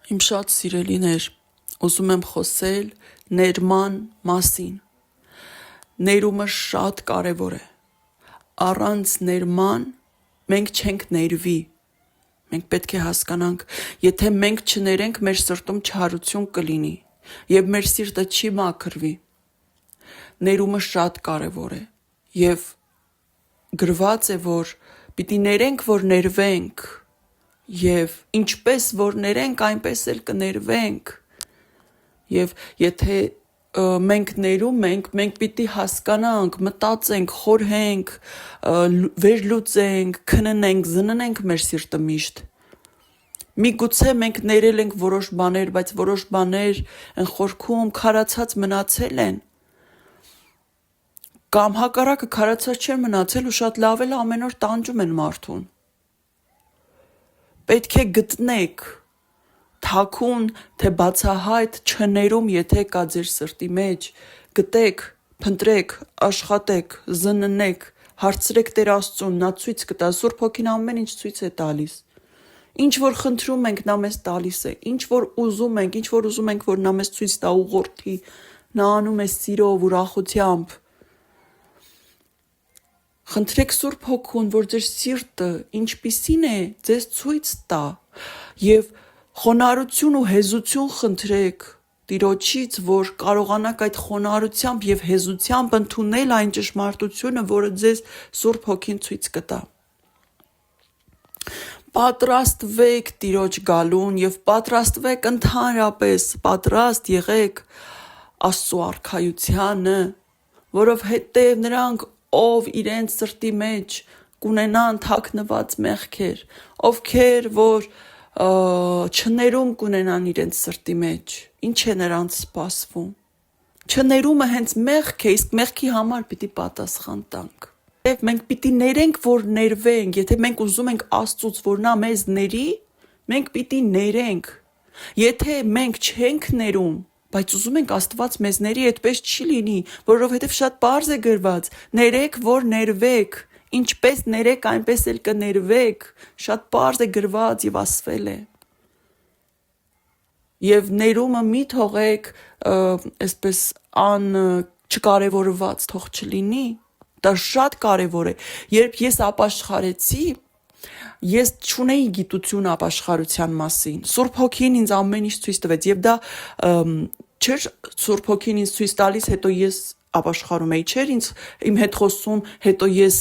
Իմ շատ սիրելիներ, ուզում եմ խոսել ներման մասին։ Ներումը շատ կարևոր է։ Առանց ներման մենք չենք ներվի։ Մենք պետք է հասկանանք, եթե մենք չներենք, մեր սրտում չարություն կլինի, եւ մեր սիրտը չի մաքրվի։ Ներումը շատ կարևոր է, եւ գրված է, որ պիտի ներենք, որ ներվենք, եւ ինչպես որ ներենք, այնպես էլ կներվենք։ Եվ եթե մենք ներում ենք, մենք պիտի հասկանանք, մտածենք, խորհենք, վերլուծենք, քննենք, զննենք մեր սիրտը միշտ։ Միգուցե մենք ներել ենք որոշ բաներ, բայց որոշ բաներ են խորքում քարացած մնացել են։ Կամ հակառակը քարացած չեն մնացել ու շատ լավ էլ ամեն օր տանջում են մարդուն։ Պետք է գտնեք թաքուն, թե բացահայտ չներում, եթե կա ձեր սրտի մեջ, գտեք, փնտրեք, աշխատեք, զննեք, հարցրեք Տեր Աստծուն, նա ցույց կտա, Սուրբ Հոգին ամեն ինչ ցույց է տալիս։ Ինչ որ խնդրում ենք, նա մեզ տալիս է, ինչ որ ուզում ենք, որ նա մեզ ցույց տա ուղղորդի, նա անում է սիրով, ուրախությամբ։ Խնդրեք Սուրբ Հոգուն, որ ձեր սիրտը ինչպիսին է, ձեզ ցույց տա, եւ խոնարհություն ու հեզություն խնդրեք Տիրոջից, որ կարողանաք այդ խոնարհությամբ եւ հեզությամբ ընդունել այն ճշմարտությունը, որը ձեզ Սուրբ Հոգին ցույց կտա։ Պատրաստվեք Տիրոջ գալուն եւ պատրաստվեք ընդհանրապես, պատրաստ եղեք Աստծո արքայությանը, որովհետեւ նրանք, ով իրենց սրտի մեջ կունենան թաքնված մեղքեր, ովքեր որ չներում կունենան իրենց սրտի մեջ, ինչ է նրանց սպասվում։ Չներումը հենց մեղք է, իսկ մեղքի համար պիտի պատասխան տանք։ Եվ մենք պիտի ներենք, որ ներվենք, եթե մենք ուզում ենք Աստծուց, որ նա մեզ ների, մենք պիտի ներենք։ Եթե մենք չենք ներում, բայց ուզում ենք Աստված մեզ ների, այդպես չի լինի, որովհետև շատ պարզ է գրված. ներեք, որ ներվեք, ինչպես ներեք, այնպես էլ կներվեք, շատ պարզ է գրված եւ ասվել է։ Եվ ներումը մի թողեք, այսպես չկարևորված թող չլինի, դա շատ կարևոր է։ Երբ ես ապաշխարեցի, ես չունեի գիտություն ապաշխարության մասին։ Սուրբ Հոգին ինձ ամեն ինչ ցույց տվեց եւ դա չէր Սուրբ Հոգին ինձ ցույց տալիս, հետո ես ապաշխարում էի, չէր ինձ իմ հետ խոսում, հետո ես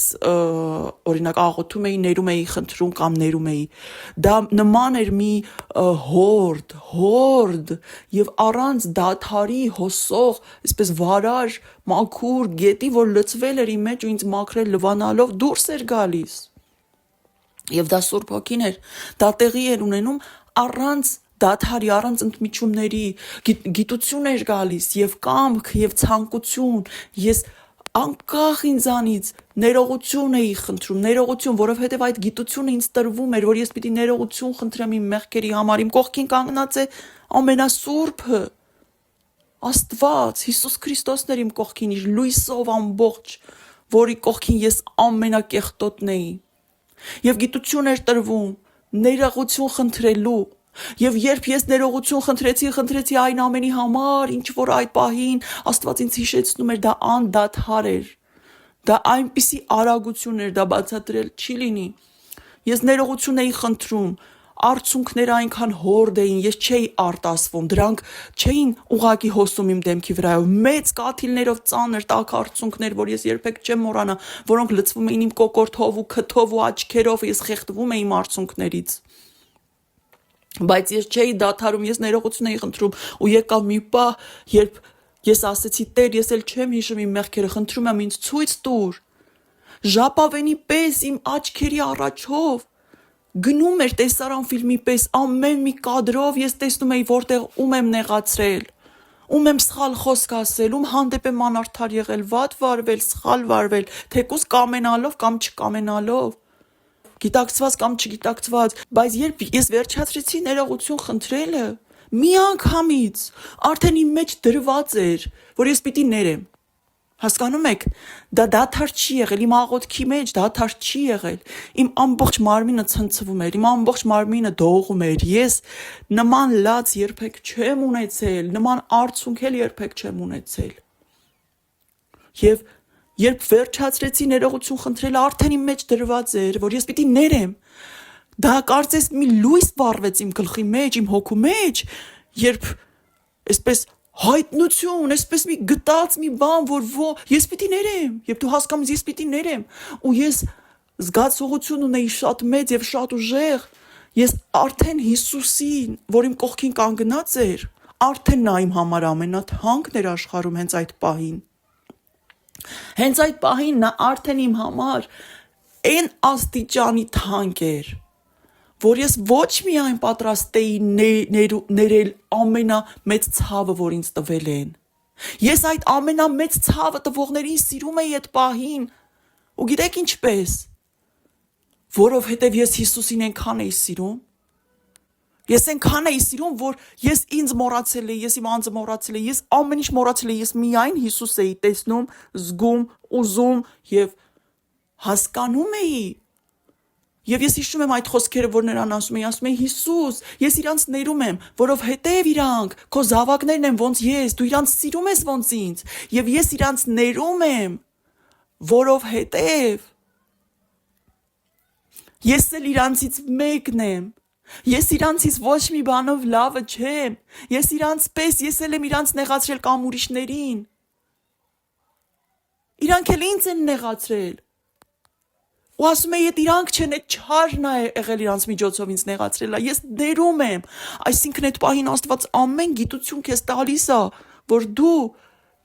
օրինակ աղոթում էի, ներում էի, խնդրում կամ ներում էի։ Դա նման էր մի հորդ եւ առանց դադարի հոսող, այսպես վարար, մաքուր գետի, որ լցվել էր իմ մեջ ու ինձ մաքրել լվանալով դուրս էր գալիս։ Եվ դա Սուրբ Հոգին էր, դա տեղի էր ունենում առանց դադարի, առանց ընդմիջումների, գիտություն էր գալիս եւ կամք եւ ցանկություն։ Ես անկախ ինձանից ներողություն էի խնդրում, ներողություն, որովհետեւ այդ գիտությունը ինձ տրվում էր, որ ես պիտի ներողություն խնդրեմ իմ մեղքերի համար, իմ կողքին կանգնած է ամենասուրբը Աստված, Հիսուս Քրիստոսն էր իմ կողքին, իր լույսով ամբողջ, որի կողքին ես ամենակեղտոտն էի։ Եվ գիտություն էր տրվում ներողություն խնդրելու։ Եվ երբ ես ներողություն խնդրեցի այն ամենի համար, ինչ որ այդ պահին Աստված ինձ հիշեցնում էր, դա անդադար էր։ Դա այնպիսի արագություն էր, դա բացատրել չի լինի։ Ես ներողություն էի խնդրում, արցունքները այնքան հորդ էին, ես չէի արտասվում, դրանք չէին ուղակի հոսում իմ դեմքի վրայով, մեծ կաթիլներով ծանր տաք արցունքներ, որ ես երբեք չեմ մոռանա, որոնք լցվում էին իմ կոկորդով ու քթով ու աչքերով, ես խեղդվում էի իմ արցունքներից։ Բայց ես չէի դադարում, ես ներողություն էի խնդրում ու եկավ մի պահ, երբ ես ասեցի Տեր, ես էլ չեմ հիշում իմ մեղքերը, խնդրում եմ ինձ ցույց տուր։ Ժապավենի պես իմ աչքերի առաջով գնում էր տեսարան ֆիլմի պես, ամեն մի կադրով ես տեսնում էի, որտեղ ում եմ նեղացրել, ում եմ սխալ խոսք ասել, ում հանդեպ եմ անարդար եղել, վատ վարվել, սխալ վարվել, թեկուզ կամենալով կամ չկամենալով, գիտակցված կամ չգիտակցված, բայց երբ ես վերջացրեցի ներողություն խնդրելը, մի անգամից արդեն իմ մեջ դրված էր, որ ես պիտի ներեմ։ Հասկանում եք, դա դադար չի եղել, իմ աղոթքի մեջ դադար չի եղել, իմ ամբողջ մարմինը ցնցվում էր, իմ ամբողջ մարմինը դողում էր, ես նման լաց երբեք չեմ ունեցել, նման արցունք էլ երբեք չեմ ունեցել, և երբ վերջացրեցի ներողություն խնդրել, արդեն իմ մեջ դրված էր, որ ես պիտի ներեմ, դա կարծես մի լույս վառվեց իմ գլխի մեջ, իմ հոգու մեջ, երբ այսպես հայտնություն, այսպես մի գտած մի բան, որ ես պիտի ներեմ, երբ դու հասկանում ես պիտի ներեմ, ու ես զգացողություն ունեի շատ մեծ և շատ ուժեղ, ես արդեն Հիսուսին, որ իմ կողքին կանգնած էր, արդեն նա իմ համար ամենաթանկն էր աշխարհում հենց այդ պահին։ Հենց այդ պահին նա արդեն իմ համար այն աստիճանի թանկ էր, որ ես ոչ միայն պատրաստ էի ներել ամենամեծ ցավը, որ ինձ տվել են։ Ես այդ ամենամեծ ցավը տվողներին սիրում էի այդ պահին, ու գիտեք ինչպես, որովհետև ես Հիսուսին այնքան էի սիրում, ես այնքան էի սիրում, որ ես ինձ մոռացել էի, ես իմ անձը մոռացել էի, ես ամեն ինչ մոռացել էի, ես միայն Հիսուս էի տեսնում, զգում, ուզում և հասկանում էի։ Եվ ես հիշում եմ այդ խոսքերը, որ նրան ասում էի Հիսուս, ես իրանց ներում եմ, որովհետև իրանք քո զավակներն են ոնց ես, դու իրանց սիրում ես ոնց ինձ, և ես իրանց ներում եմ, որովհետև ես էլ իրանցից մեկն եմ, ես իրանցից ոչ մի բանով լավը չեմ, ես իրանց պես, ես էլ եմ իրանց նեղացրել կամ ուրիշներին, իրանք էլ ինձ են նեղացրել, ու ասում է, եթե իրանք չեն, այդ չարն է եղել իրանց միջոցով ինձ նեղացրելա, ես ներում եմ, այսինքն այդ պահին Աստված ամեն գիտություն քեզ տալիս է, որ դու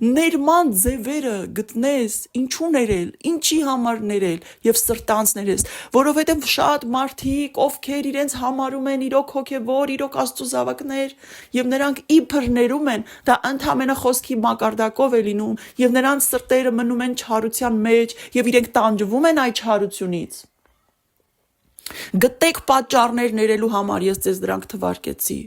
ներման ձևերը գտնես, ինչու ներել, ինչի համար ներել և սրտանց ներես, որովհետև շատ մարդիկ, ովքեր իրենց համարում են իրոք հոգևոր, իրոք Աստծո զավակներ, և նրանք իբր ներում են, դա ընդամենը խոսքի մակարդակով է լինում, և նրանց սրտերը մնում են չարության մեջ, և իրենք տանջվում են այդ չարությունից։ Գտեք պատճառներ ներելու համար, ես ձեզ դրանք թվարկեցի։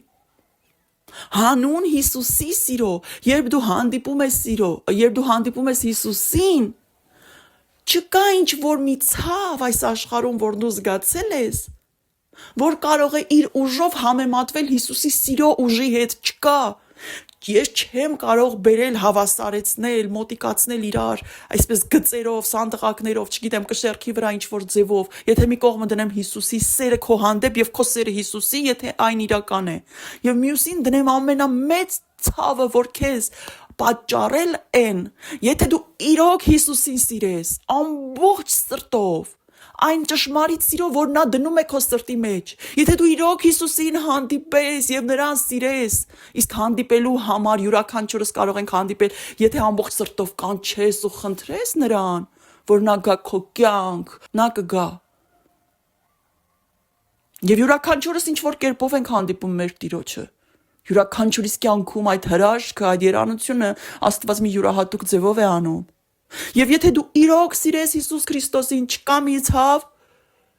Հանուն Հիսուսի սիրո, երբ դու հանդիպում ես Հիսուսին, չկա ինչ որ մի ցավ այս աշխարհում, որ դու զգացել ես, որ կարող է իր ուժով համեմատվել Հիսուսի սիրո ուժի հետ, չկա։ Ես չեմ կարող բերել, հավասարեցնել, մոտիկացնել իրար, այսպես գծերով, սանդղակներով, չգիտեմ, կշեռքի վրա ինչ-որ ձևով, եթե մի կողմը դնեմ Հիսուսի սերը քո հանդեպ և քո սերը Հիսուսի, եթե այն իրական է, և մյուսին դնեմ ամենամեծ ցավը, որ քեզ պատճառել են, եթե դու իրոք Հիսուսին սիրես, ամբողջ սրտով, այն ճշմարիտ սիրո, որ նա դնում է քո սրտի մեջ, եթե դու իրոք Հիսուսին հանդիպես և նրան սիրես, իսկ հանդիպելու համար յուրաքանչյուրս կարող ենք հանդիպել, եթե ամբողջ սրտով կանչես ու խնդրես նրան, որ նա գա քո կյանք, նա կգա։ Եվ յուրաքանչյուրս ինչ-որ կերպով ենք հանդիպում մեր Տիրոջը, յուրաքանչյուրիս կյանքում այդ հրաշքը, այդ երանությունը Աստված մի յուրահատուկ ձևով է անում։ Եվ եթե դու իրոք սիրես Հիսուս Քրիստոսին,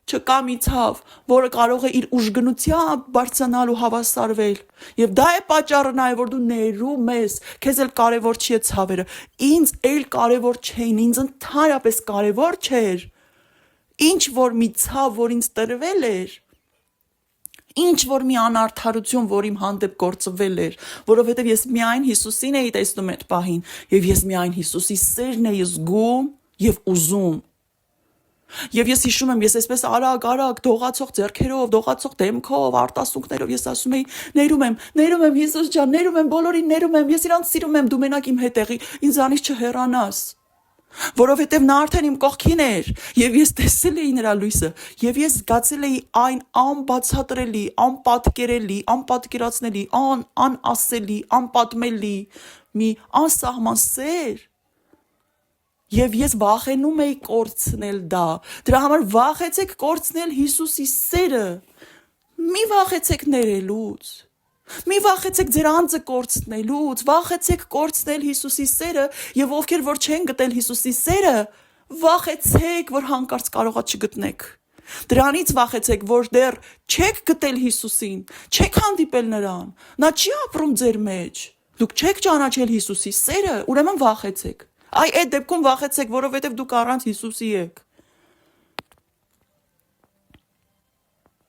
չկա մի ցավ, որը կարող է իր ուժգնությամբ բարձրանալ ու հավասարվել։ Եվ դա է պատճառը նաև, որ դու ներում ես, քեզ էլ կարևոր չի այդ ցավերը, ինձ էլ կարևոր չէին, ինձ ընդհանրապես կարևոր չէր, ինչ որ մի ցավ, որ ինձ տրվել էր, ինչ որ մի անարդարություն, որ իմ հանդեպ գործվել էր, որովհետև ես միայն Հիսուսին էի տեսնում այդ պահին, և ես միայն Հիսուսի սերն էի զգում և ուզում։ Եվ ես հիշում եմ, ես այսպես արագ, դողացող ձեռքերով, դողացող դեմքով, արտասունքներով, ես ասում էի, ներում եմ, Հիսուս ջան, ներում եմ, բոլորին ներում եմ, ես իրանց սիրում եմ, դու մենակ իմ հետ եղի, ինձանից չհեռանաս։ Որովհետև նա արդեն իմ կողքին էր, և ես տեսել էի նրա լույսը, և ես զգացել էի այն անբացատրելի, անպատկերելի, անպատկերացնելի, անասելի, անպատմելի մի անսահման սեր, և ես վախենում էի կորցնել դա, դրա համար վախեցեք կորցնել Հիսուսի սերը, մի վախեցեք ներելուց, մի վախեցեք ձեր անձը կորցնելուց, վախեցեք կորցնել Հիսուսի սերը, և ովքեր որ չեն գտել Հիսուսի սերը, վախեցեք, որ հանկարծ կարողա չգտնեք։ Դրանից վախեցեք, որ դեռ չեք գտել Հիսուսին, չեք հանդիպել նրան, նա չի ապրում ձեր մեջ, դուք չեք ճանաչել Հիսուսի սերը, ուրեմն վախեցեք։ Այ այդ դեպքում վախեցեք, որովհետև դուք առանց Հիսուսի եք։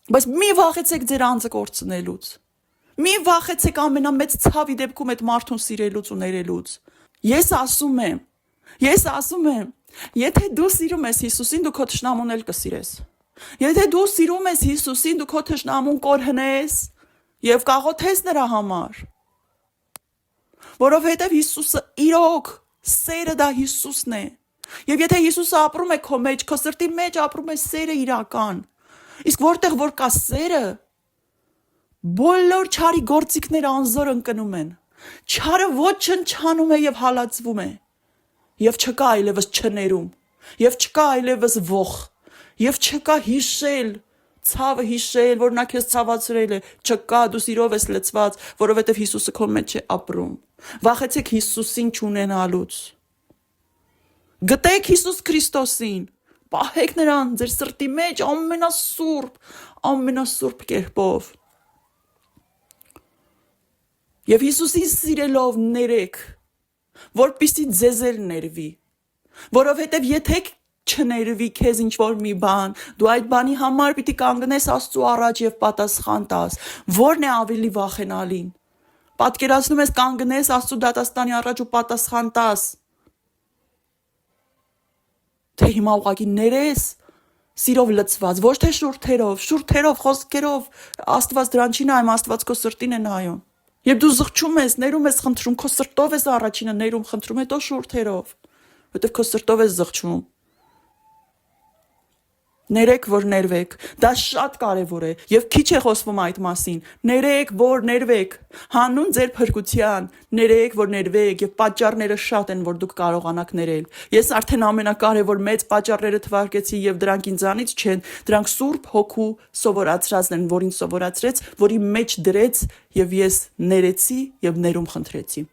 Բայց մի վախեցեք ձեր անձը կորցնելուց։ Մի վախեցեք ամենամեծ ցավի դեպքում այդ մարդուն սիրելուց ու ներելուց։ Ես ասում եմ, եթե դու սիրում ես Հիսուսին, դու քո թշնամուն էլ կսիրես։ Եթե դու սիրում ես Հիսուսին, դու քո թշնամուն կորհնես եւ կաղոթես նրա համար։ Որովհետև Հիսուսը իրոք սերը դա Հիսուսն է։ Եվ եթե Հիսուսը ապրում է քո մեջ, քո սրտի մեջ ապրում է սերը իրական։ Իսկ որտեղ որ կա սերը, բոլոր չարի գործիքները անզոր ընկնում են։ Չարը ոչնչանում է եւ հալածվում է։ Եվ չկա այլևս չներում, եւ չկա այլևս ոխ, եւ չկա հիշել, ցավը հիշել, որ նա քեզ ցավացրել է, չկա, դու սիրով ես լցված, որովհետեւ Հիսուսը քո մեջ է ապրում։ Վախեցեք Հիսուսին չունենալուց։ Գտեք Հիսուս Քրիստոսին, պահեք նրան ձեր սրտի մեջ ամենասուրբ կերպով։ Եվ Հիսուսին սիրելով ներեք, որպեսզի ձեզ էլ ներվի, որովհետև եթե չներվի քեզ ինչ-որ մի բան, դու այդ բանի համար պիտի կանգնես Աստծու առաջ եւ պատասխան տաս, որն է ավելի վախենալին։ Պատկերացնում ես կանգնես Աստծու դատաստանի առաջ ու պատասխան տաս, թե հիմա ուղղակի ներես, սիրով լցված, ոչ թե շուրթերով, խոսքերով, Աստված դրան չի նայում, Աստված քո սրտին է նայում։ Եվ դու զղջում ես, ներում ես, խնդրում, քո սրտով ես առաջինը ներում, խնդրում, հետո շուրթերով, որտեվ քո սրտով ես զղջում։ Ներեք, որ ներվեք, դա շատ կարևոր է, եւ քիչ է խոսվում այդ մասին։ Ներեք, որ ներվեք, հանուն ձեր փրկության, ներեք, որ ներվեք, եւ պատճառները շատ են, որ դուք կարողանաք ներել։ Ես արդեն ամենակարևոր մեծ պատճառները թվարկեցի եւ դրանք ինձանից չեն, դրանք Սուրբ Հոգու սովորացրածն են, որին սովորացրեց, որի մեջ դրեց եւ ես ներեցի եւ ներում խնդրեցի։